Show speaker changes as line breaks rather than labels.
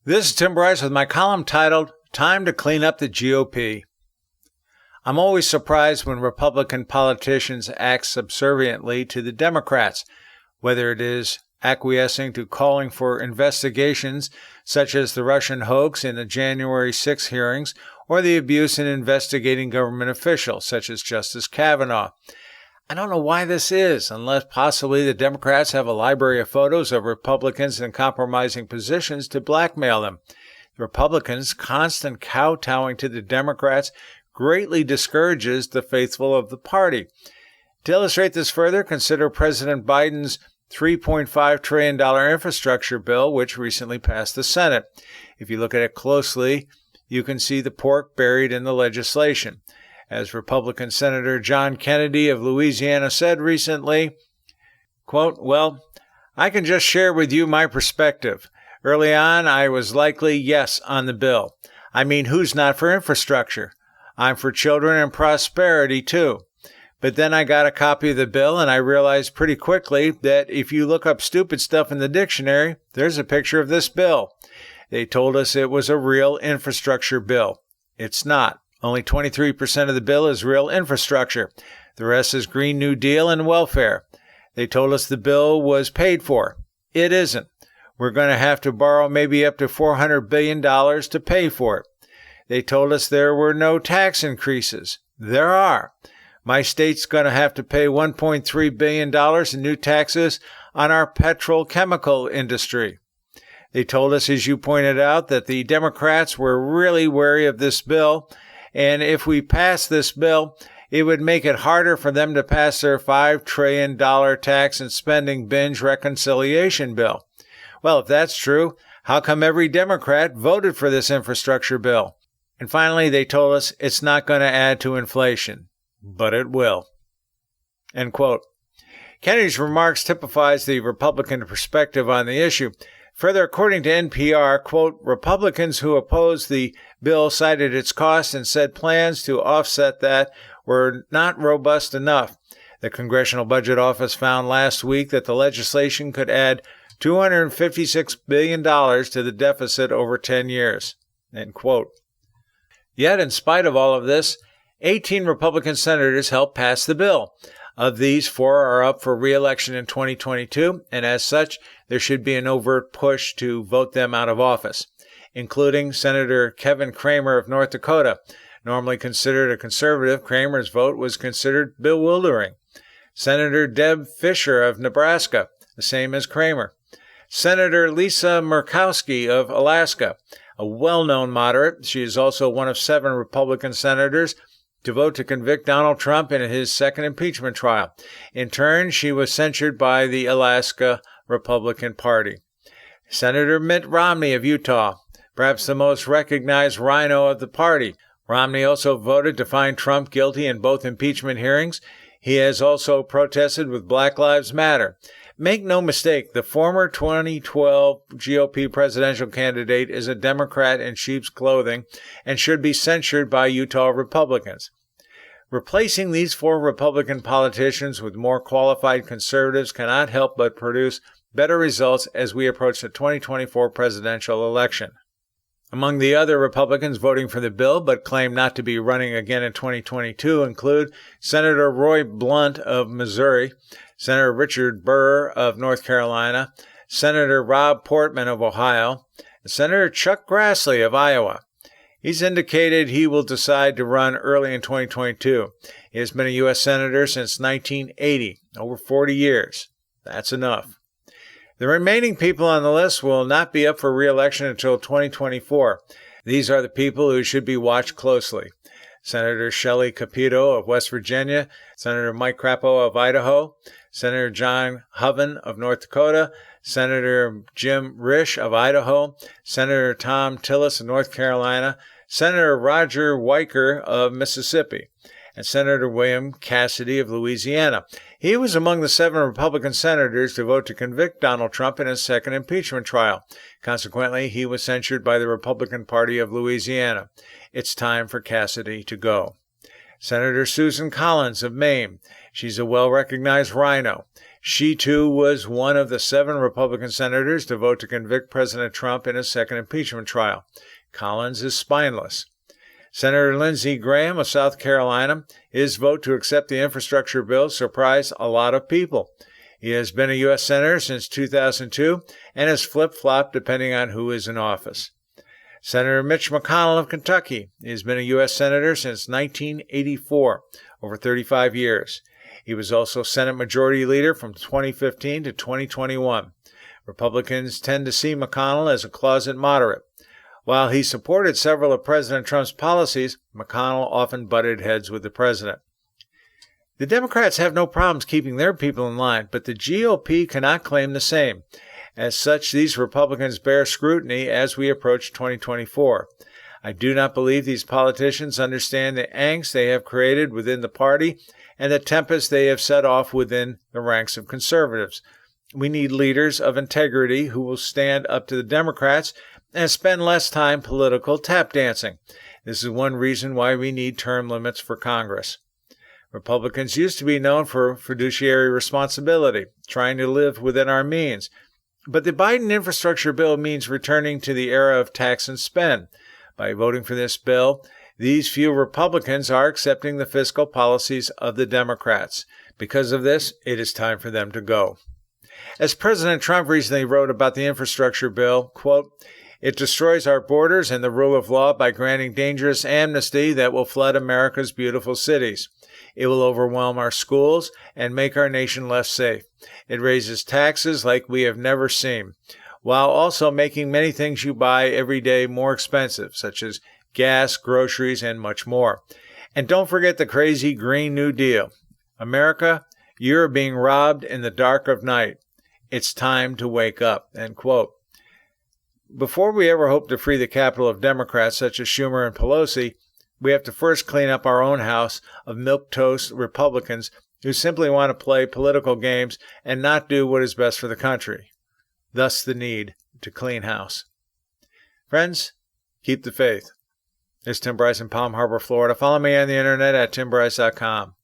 This is Tim Bryce with my column titled, Time to Clean Up the GOP. I'm always surprised when Republican politicians act subserviently to the Democrats, whether it is acquiescing to calling for investigations such as the Russian hoax in the January 6 hearings or the abuse in investigating government officials such as Justice Kavanaugh. I don't know why this is, unless possibly the Democrats have a library of photos of Republicans in compromising positions to blackmail them. The Republicans' constant kowtowing to the Democrats greatly discourages the faithful of the party. To illustrate this further, consider President Biden's $3.5 trillion infrastructure bill, which recently passed the Senate. If you look at it closely, you can see the pork buried in the legislation. As Republican Senator John Kennedy of Louisiana said recently, quote, "Well, I can just share with you my perspective. Early on, I was likely yes on the bill. I mean, who's not for infrastructure? I'm for children and prosperity, too. But then I got a copy of the bill, and I realized pretty quickly that if you look up stupid stuff in the dictionary, there's a picture of this bill. They told us it was a real infrastructure bill. It's not. Only 23% of the bill is real infrastructure. The rest is Green New Deal and welfare. They told us the bill was paid for. It isn't. We're going to have to borrow maybe up to $400 billion to pay for it. They told us there were no tax increases. There are. My state's going to have to pay $1.3 billion in new taxes on our petrochemical industry. They told us, as you pointed out, that the Democrats were really wary of this bill, and if we pass this bill, it would make it harder for them to pass their $5 trillion tax and spending binge reconciliation bill. Well, if that's true, how come every Democrat voted for this infrastructure bill? And finally, they told us it's not going to add to inflation, but it will." End quote. Kennedy's remarks typifies the Republican perspective on the issue. Further, according to NPR, quote, "Republicans who opposed the bill cited its costs and said plans to offset that were not robust enough. The Congressional Budget Office found last week that the legislation could add $256 billion to the deficit over 10 years. End quote. Yet, in spite of all of this, 18 Republican senators helped pass the bill. Of these, 4 are up for re-election in 2022, and as such, there should be an overt push to vote them out of office, including Senator Kevin Cramer of North Dakota. Normally considered a conservative, Cramer's vote was considered bewildering. Senator Deb Fischer of Nebraska, the same as Cramer. Senator Lisa Murkowski of Alaska, a well-known moderate. She is also one of 7 Republican senators to vote to convict Donald Trump in his second impeachment trial. In turn, she was censured by the Alaska Republican Party. Senator Mitt Romney of Utah, perhaps the most recognized rhino of the party. Romney also voted to find Trump guilty in both impeachment hearings. He has also protested with Black Lives Matter. Make no mistake, the former 2012 GOP presidential candidate is a Democrat in sheep's clothing and should be censured by Utah Republicans. Replacing these 4 Republican politicians with more qualified conservatives cannot help but produce better results as we approach the 2024 presidential election. Among the other Republicans voting for the bill but claim not to be running again in 2022 include Senator Roy Blunt of Missouri, Senator Richard Burr of North Carolina, Senator Rob Portman of Ohio, and Senator Chuck Grassley of Iowa. He's indicated he will decide to run early in 2022. He has been a U.S. Senator since 1980, over 40 years. That's enough. The remaining people on the list will not be up for re-election until 2024. These are the people who should be watched closely. Senator Shelley Capito of West Virginia, Senator Mike Crapo of Idaho, Senator John Hoeven of North Dakota, Senator Jim Risch of Idaho, Senator Tom Tillis of North Carolina, Senator Roger Wicker of Mississippi, and Senator William Cassidy of Louisiana. He was among the 7 Republican senators to vote to convict Donald Trump in his second impeachment trial. Consequently, he was censured by the Republican Party of Louisiana. It's time for Cassidy to go. Senator Susan Collins of Maine. She's a well-recognized rhino. She, too, was one of the 7 Republican senators to vote to convict President Trump in a second impeachment trial. Collins is spineless. Senator Lindsey Graham of South Carolina, his vote to accept the infrastructure bill surprised a lot of people. He has been a U.S. Senator since 2002 and has flip-flopped depending on who is in office. Senator Mitch McConnell of Kentucky has been a U.S. Senator since 1984, over 35 years. He was also Senate Majority Leader from 2015 to 2021. Republicans tend to see McConnell as a closet moderate. While he supported several of President Trump's policies, McConnell often butted heads with the president. The Democrats have no problems keeping their people in line, but the GOP cannot claim the same. As such, these Republicans bear scrutiny as we approach 2024. I do not believe these politicians understand the angst they have created within the party and the tempest they have set off within the ranks of conservatives. We need leaders of integrity who will stand up to the Democrats and spend less time political tap dancing. This is one reason why we need term limits for Congress. Republicans used to be known for fiduciary responsibility, trying to live within our means. But the Biden infrastructure bill means returning to the era of tax and spend. By voting for this bill, these few Republicans are accepting the fiscal policies of the Democrats. Because of this, it is time for them to go. As President Trump recently wrote about the infrastructure bill, quote, "It destroys our borders and the rule of law by granting dangerous amnesty that will flood America's beautiful cities. It will overwhelm our schools and make our nation less safe. It raises taxes like we have never seen, while also making many things you buy every day more expensive, such as gas, groceries, and much more. And don't forget the crazy Green New Deal. America, you're being robbed in the dark of night. It's time to wake up." End quote. Before we ever hope to free the capital of Democrats such as Schumer and Pelosi, we have to first clean up our own house of milquetoast Republicans who simply want to play political games and not do what is best for the country. Thus the need to clean house. Friends, keep the faith. This is Tim Bryce in Palm Harbor, Florida. Follow me on the internet at timbryce.com.